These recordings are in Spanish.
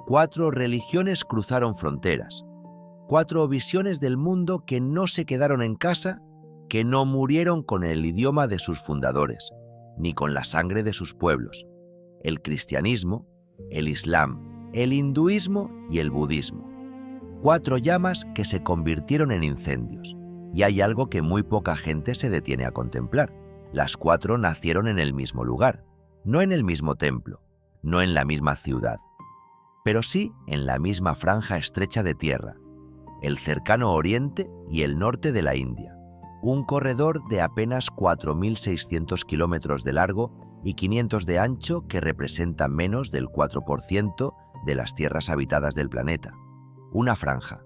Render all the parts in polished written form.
4 religiones cruzaron fronteras, 4 visiones del mundo que no se quedaron en casa, que no murieron con el idioma de sus fundadores, ni con la sangre de sus pueblos: el cristianismo, el islam, el hinduismo y el budismo. 4 llamas que se convirtieron en incendios. Y hay algo que muy poca gente se detiene a contemplar: las 4 nacieron en el mismo lugar, no en el mismo templo, no en la misma ciudad, pero sí en la misma franja estrecha de tierra, el cercano oriente y el norte de la India, un corredor de apenas 4.600 kilómetros de largo y 500 de ancho, que representa menos del 4% de las tierras habitadas del planeta. Una franja,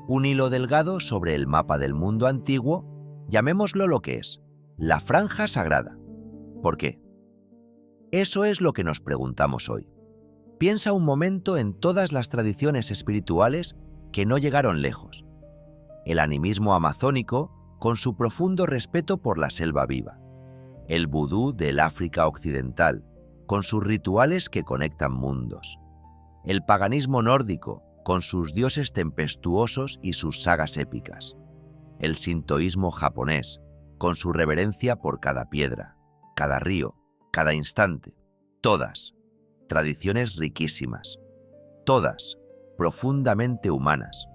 un hilo delgado sobre el mapa del mundo antiguo, llamémoslo lo que es: la franja sagrada. ¿Por qué? Eso es lo que nos preguntamos hoy. Piensa un momento en todas las tradiciones espirituales que no llegaron lejos. El animismo amazónico, con su profundo respeto por la selva viva. El vudú del África occidental, con sus rituales que conectan mundos. El paganismo nórdico, con sus dioses tempestuosos y sus sagas épicas. El sintoísmo japonés, con su reverencia por cada piedra, cada río, cada instante. Todas tradiciones riquísimas, todas profundamente humanas.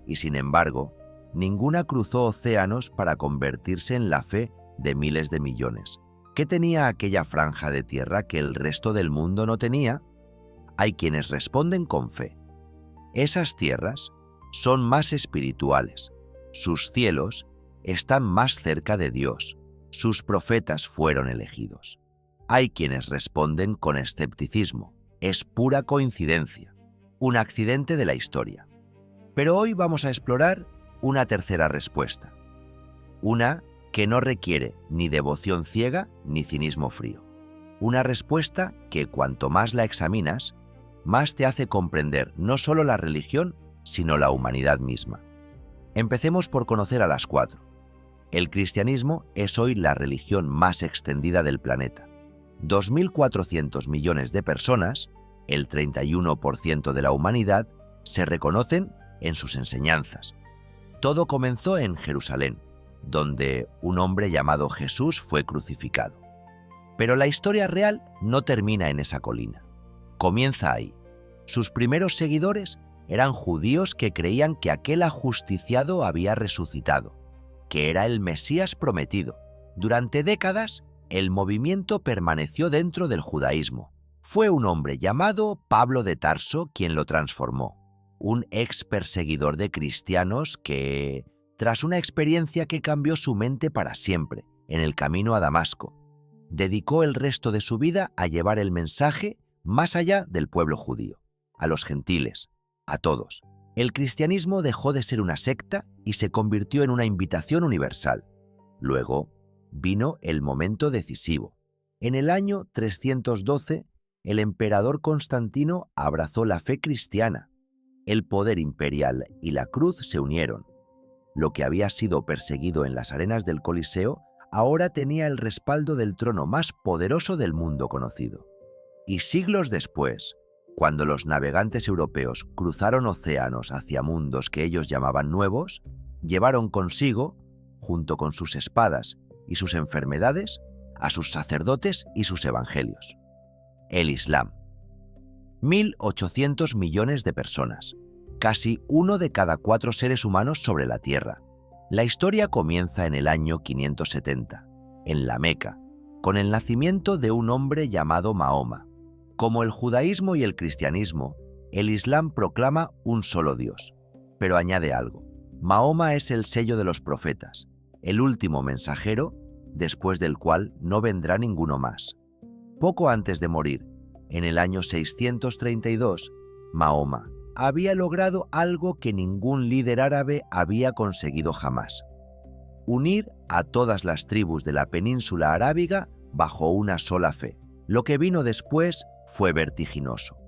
Y sin embargo, ninguna cruzó océanos para convertirse en la fe de miles de millones. ¿Qué tenía aquella franja de tierra que el resto del mundo no tenía? Hay quienes responden con fe. Esas tierras son más espirituales, sus cielos están más cerca de Dios, sus profetas fueron elegidos. Hay quienes responden con escepticismo: es pura coincidencia, un accidente de la historia. Pero hoy vamos a explorar una tercera respuesta, una que no requiere ni devoción ciega ni cinismo frío, una respuesta que cuanto más la examinas, más te hace comprender no solo la religión, sino la humanidad misma. Empecemos por conocer a las 4. El cristianismo es hoy la religión más extendida del planeta. 2.400 millones de personas, el 31% de la humanidad, se reconocen en sus enseñanzas. Todo comenzó en Jerusalén, donde un hombre llamado Jesús fue crucificado. Pero la historia real no termina en esa colina. Comienza ahí. Sus primeros seguidores eran judíos que creían que aquel ajusticiado había resucitado, que era el Mesías prometido. Durante décadas, el movimiento permaneció dentro del judaísmo. Fue un hombre llamado Pablo de Tarso quien lo transformó, un ex perseguidor de cristianos que, tras una experiencia que cambió su mente para siempre, en el camino a Damasco, dedicó el resto de su vida a llevar el mensaje más allá del pueblo judío, a los gentiles, a todos. El cristianismo dejó de ser una secta y se convirtió en una invitación universal. Luego vino el momento decisivo. En el año 312, el emperador Constantino abrazó la fe cristiana. El poder imperial y la cruz se unieron. Lo que había sido perseguido en las arenas del Coliseo ahora tenía el respaldo del trono más poderoso del mundo conocido. Y siglos después, cuando los navegantes europeos cruzaron océanos hacia mundos que ellos llamaban nuevos, llevaron consigo, junto con sus espadas y sus enfermedades, a sus sacerdotes y sus evangelios. El Islam. 1.800 millones de personas, casi 1 de cada 4 seres humanos sobre la Tierra. La historia comienza en el año 570, en la Meca, con el nacimiento de un hombre llamado Mahoma. Como el judaísmo y el cristianismo, el Islam proclama un solo Dios, pero añade algo: Mahoma es el sello de los profetas, el último mensajero, después del cual no vendrá ninguno más. Poco antes de morir, en el año 632, Mahoma había logrado algo que ningún líder árabe había conseguido jamás: unir a todas las tribus de la península arábiga bajo una sola fe. Lo que vino después fue vertiginoso.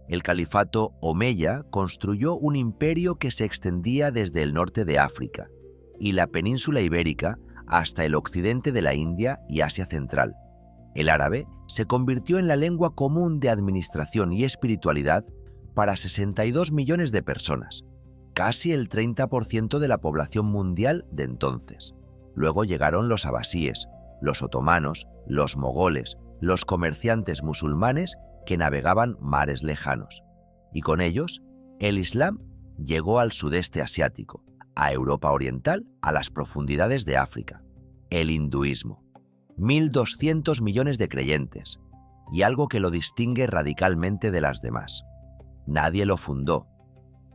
El califato omeya construyó un imperio que se extendía desde el norte de África y la península ibérica hasta el occidente de la India y Asia Central. El árabe se convirtió en la lengua común de administración y espiritualidad para 62 millones de personas, casi el 30% de la población mundial de entonces. Luego llegaron los abasíes, los otomanos, los mogoles, los comerciantes musulmanes que navegaban mares lejanos. Y con ellos, el Islam llegó al sudeste asiático, a Europa Oriental, a las profundidades de África. El hinduismo. 1.200 millones de creyentes, y algo que lo distingue radicalmente de las demás. Nadie lo fundó.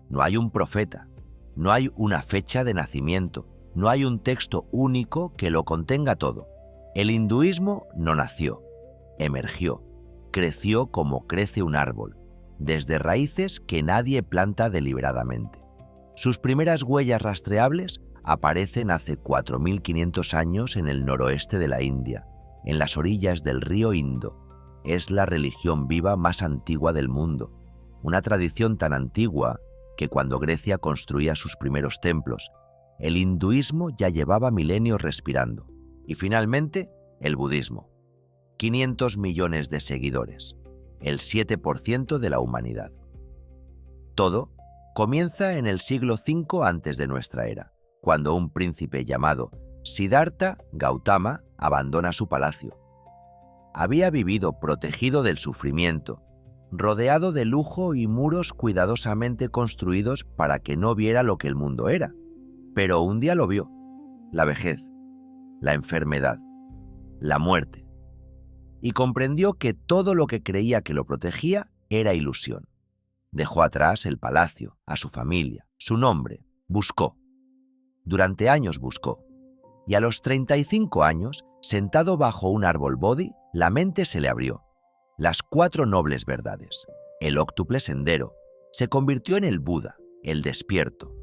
No hay un profeta, no hay una fecha de nacimiento, no hay un texto único que lo contenga todo. El hinduismo no nació, emergió, creció como crece un árbol, desde raíces que nadie planta deliberadamente. Sus primeras huellas rastreables aparecen hace 4.500 años en el noroeste de la India, en las orillas del río Indo. Es la religión viva más antigua del mundo, una tradición tan antigua que cuando Grecia construía sus primeros templos, el hinduismo ya llevaba milenios respirando. Y finalmente, el budismo. 500 millones de seguidores, el 7% de la humanidad. Todo comienza en el siglo V antes de nuestra era, cuando un príncipe llamado Siddhartha Gautama abandona su palacio. Había vivido protegido del sufrimiento, rodeado de lujo y muros cuidadosamente construidos para que no viera lo que el mundo era. Pero un día lo vio: la vejez, la enfermedad, la muerte. Y comprendió que todo lo que creía que lo protegía era ilusión. Dejó atrás el palacio, a su familia, su nombre, buscó. Durante años buscó. Y a los 35 años, sentado bajo un árbol bodhi, la mente se le abrió. Las 4 nobles verdades, el óctuple sendero, se convirtió en el Buda, el despierto,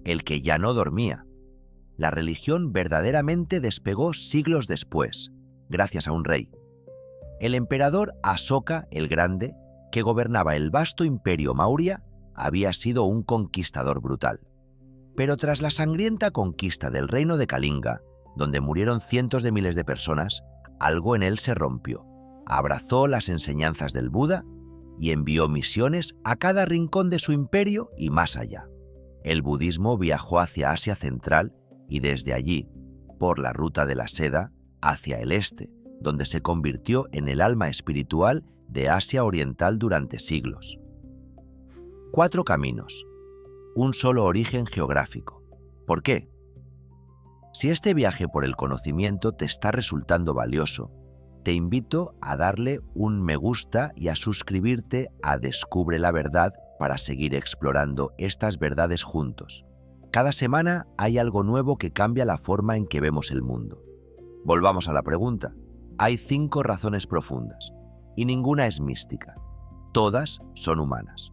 el que ya no dormía. La religión verdaderamente despegó siglos después, gracias a un rey. El emperador Asoka el Grande, que gobernaba el vasto imperio Maurya, había sido un conquistador brutal. Pero tras la sangrienta conquista del reino de Kalinga, donde murieron cientos de miles de personas, algo en él se rompió. Abrazó las enseñanzas del Buda y envió misiones a cada rincón de su imperio y más allá. El budismo viajó hacia Asia Central y desde allí, por la ruta de la seda, hacia el este, donde se convirtió en el alma espiritual de Asia Oriental durante siglos. 4 caminos, un solo origen geográfico. ¿Por qué? Si este viaje por el conocimiento te está resultando valioso, te invito a darle un me gusta y a suscribirte a Descubre la Verdad para seguir explorando estas verdades juntos. Cada semana hay algo nuevo que cambia la forma en que vemos el mundo. Volvamos a la pregunta. Hay 5 razones profundas, y ninguna es mística. Todas son humanas,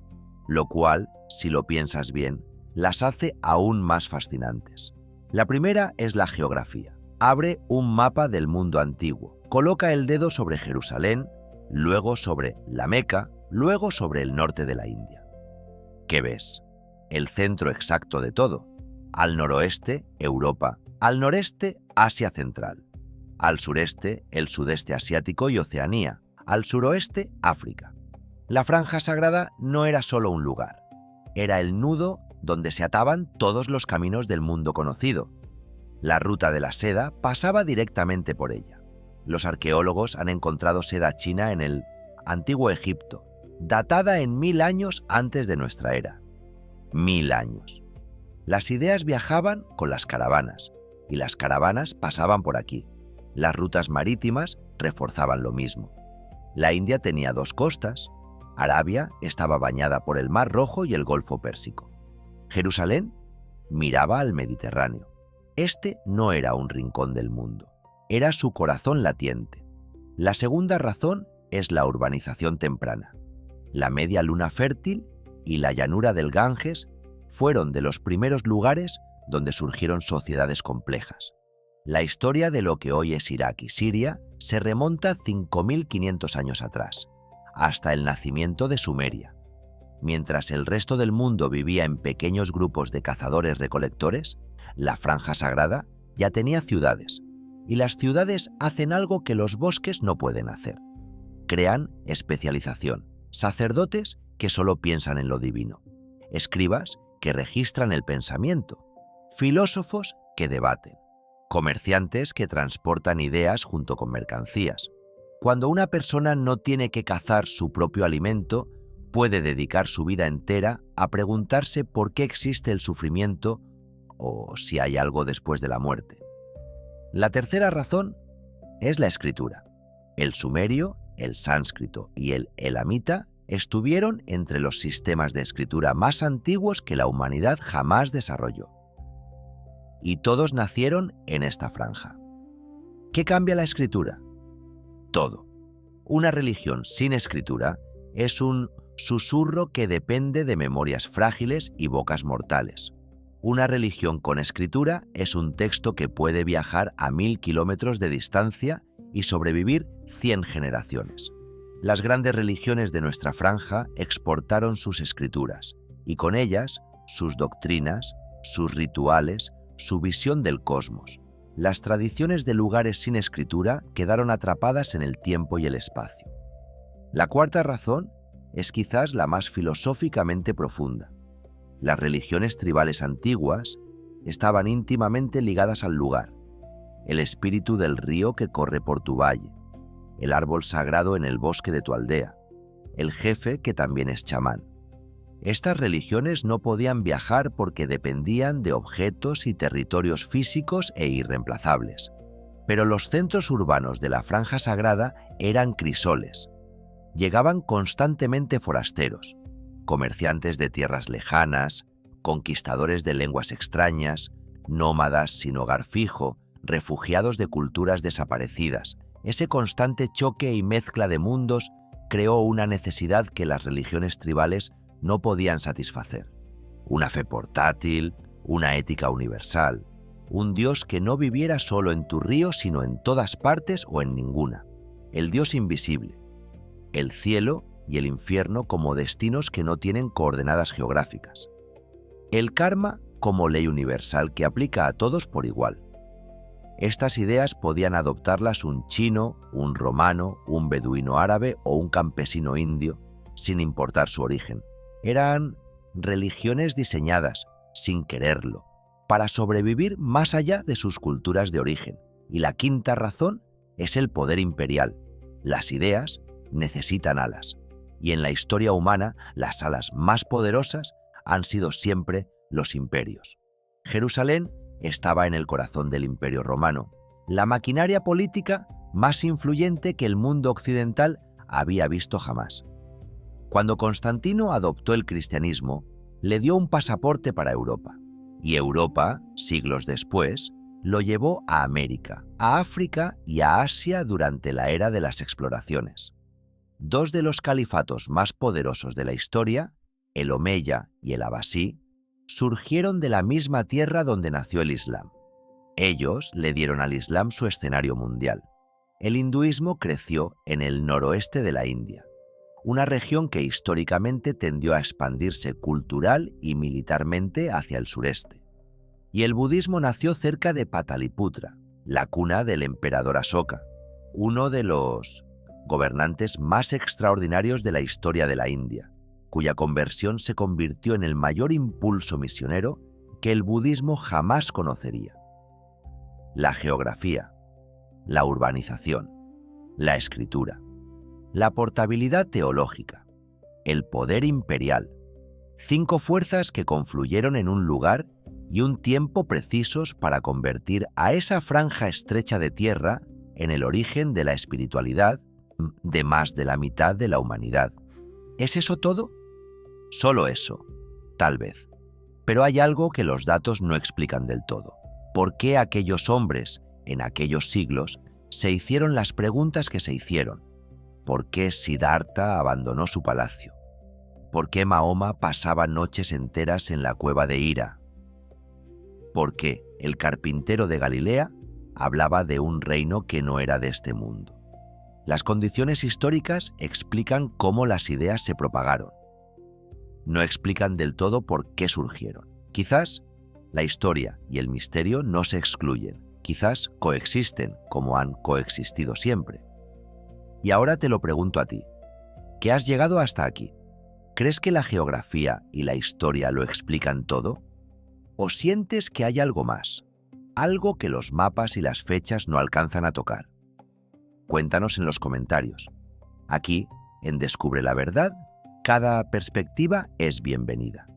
lo cual, si lo piensas bien, las hace aún más fascinantes. La primera es la geografía. Abre un mapa del mundo antiguo. Coloca el dedo sobre Jerusalén, luego sobre la Meca, luego sobre el norte de la India. ¿Qué ves? El centro exacto de todo. Al noroeste, Europa. Al noreste, Asia Central. Al sureste, el sudeste asiático y Oceanía. Al suroeste, África. La franja sagrada no era solo un lugar. Era el nudo donde se ataban todos los caminos del mundo conocido. La ruta de la seda pasaba directamente por ella. Los arqueólogos han encontrado seda china en el Antiguo Egipto, datada en 1000 años antes de nuestra era. 1000 años. Las ideas viajaban con las caravanas, y las caravanas pasaban por aquí. Las rutas marítimas reforzaban lo mismo. La India tenía 2 costas. Arabia estaba bañada por el Mar Rojo y el Golfo Pérsico. Jerusalén miraba al Mediterráneo. Este no era un rincón del mundo, era su corazón latiente. La segunda razón es la urbanización temprana. La media luna fértil y la llanura del Ganges fueron de los primeros lugares donde surgieron sociedades complejas. La historia de lo que hoy es Irak y Siria se remonta 5.500 años atrás, hasta el nacimiento de Sumeria. Mientras el resto del mundo vivía en pequeños grupos de cazadores-recolectores, la Franja Sagrada ya tenía ciudades, y las ciudades hacen algo que los bosques no pueden hacer. Crean especialización, sacerdotes que solo piensan en lo divino, escribas que registran el pensamiento, filósofos que debaten, comerciantes que transportan ideas junto con mercancías. Cuando una persona no tiene que cazar su propio alimento, puede dedicar su vida entera a preguntarse por qué existe el sufrimiento o si hay algo después de la muerte. La tercera razón es la escritura. El sumerio, el sánscrito y el elamita estuvieron entre los sistemas de escritura más antiguos que la humanidad jamás desarrolló. Y todos nacieron en esta franja. ¿Qué cambia la escritura? Todo. Una religión sin escritura es un susurro que depende de memorias frágiles y bocas mortales. Una religión con escritura es un texto que puede viajar a 1000 kilómetros de distancia y sobrevivir 100 generaciones. Las grandes religiones de nuestra franja exportaron sus escrituras y con ellas sus doctrinas, sus rituales, su visión del cosmos. Las tradiciones de lugares sin escritura quedaron atrapadas en el tiempo y el espacio. La cuarta razón es quizás la más filosóficamente profunda. Las religiones tribales antiguas estaban íntimamente ligadas al lugar, el espíritu del río que corre por tu valle, el árbol sagrado en el bosque de tu aldea, el jefe que también es chamán. Estas religiones no podían viajar porque dependían de objetos y territorios físicos e irreemplazables. Pero los centros urbanos de la franja sagrada eran crisoles. Llegaban constantemente forasteros, comerciantes de tierras lejanas, conquistadores de lenguas extrañas, nómadas sin hogar fijo, refugiados de culturas desaparecidas. Ese constante choque y mezcla de mundos creó una necesidad que las religiones tribales no podían satisfacer. Una fe portátil, una ética universal, un Dios que no viviera solo en tu río, sino en todas partes o en ninguna. El Dios invisible, el cielo y el infierno como destinos que no tienen coordenadas geográficas. El karma como ley universal que aplica a todos por igual. Estas ideas podían adoptarlas un chino, un romano, un beduino árabe o un campesino indio, sin importar su origen. Eran religiones diseñadas, sin quererlo, para sobrevivir más allá de sus culturas de origen. Y la quinta razón es el poder imperial. Las ideas necesitan alas. Y en la historia humana, las alas más poderosas han sido siempre los imperios. Jerusalén estaba en el corazón del Imperio Romano, la maquinaria política más influyente que el mundo occidental había visto jamás. Cuando Constantino adoptó el cristianismo, le dio un pasaporte para Europa, y Europa, siglos después, lo llevó a América, a África y a Asia durante la era de las exploraciones. Dos de los califatos más poderosos de la historia, el Omeya y el Abasí, surgieron de la misma tierra donde nació el Islam. Ellos le dieron al Islam su escenario mundial. El hinduismo creció en el noroeste de la India, una región que históricamente tendió a expandirse cultural y militarmente hacia el sureste. Y el budismo nació cerca de Pataliputra, la cuna del emperador Asoka, uno de los gobernantes más extraordinarios de la historia de la India, cuya conversión se convirtió en el mayor impulso misionero que el budismo jamás conocería. La geografía, la urbanización, la escritura, la portabilidad teológica, el poder imperial, 5 fuerzas que confluyeron en un lugar y un tiempo precisos para convertir a esa franja estrecha de tierra en el origen de la espiritualidad de más de la mitad de la humanidad. ¿Es eso todo? Solo eso, tal vez. Pero hay algo que los datos no explican del todo. ¿Por qué aquellos hombres, en aquellos siglos, se hicieron las preguntas que se hicieron? ¿Por qué Siddhartha abandonó su palacio? ¿Por qué Mahoma pasaba noches enteras en la cueva de Hira? ¿Por qué el carpintero de Galilea hablaba de un reino que no era de este mundo? Las condiciones históricas explican cómo las ideas se propagaron. No explican del todo por qué surgieron. Quizás la historia y el misterio no se excluyen, quizás coexisten como han coexistido siempre. Y ahora te lo pregunto a ti, que has llegado hasta aquí. ¿Crees que la geografía y la historia lo explican todo? ¿O sientes que hay algo más? Algo que los mapas y las fechas no alcanzan a tocar. Cuéntanos en los comentarios. Aquí, en Descubre la Verdad, cada perspectiva es bienvenida.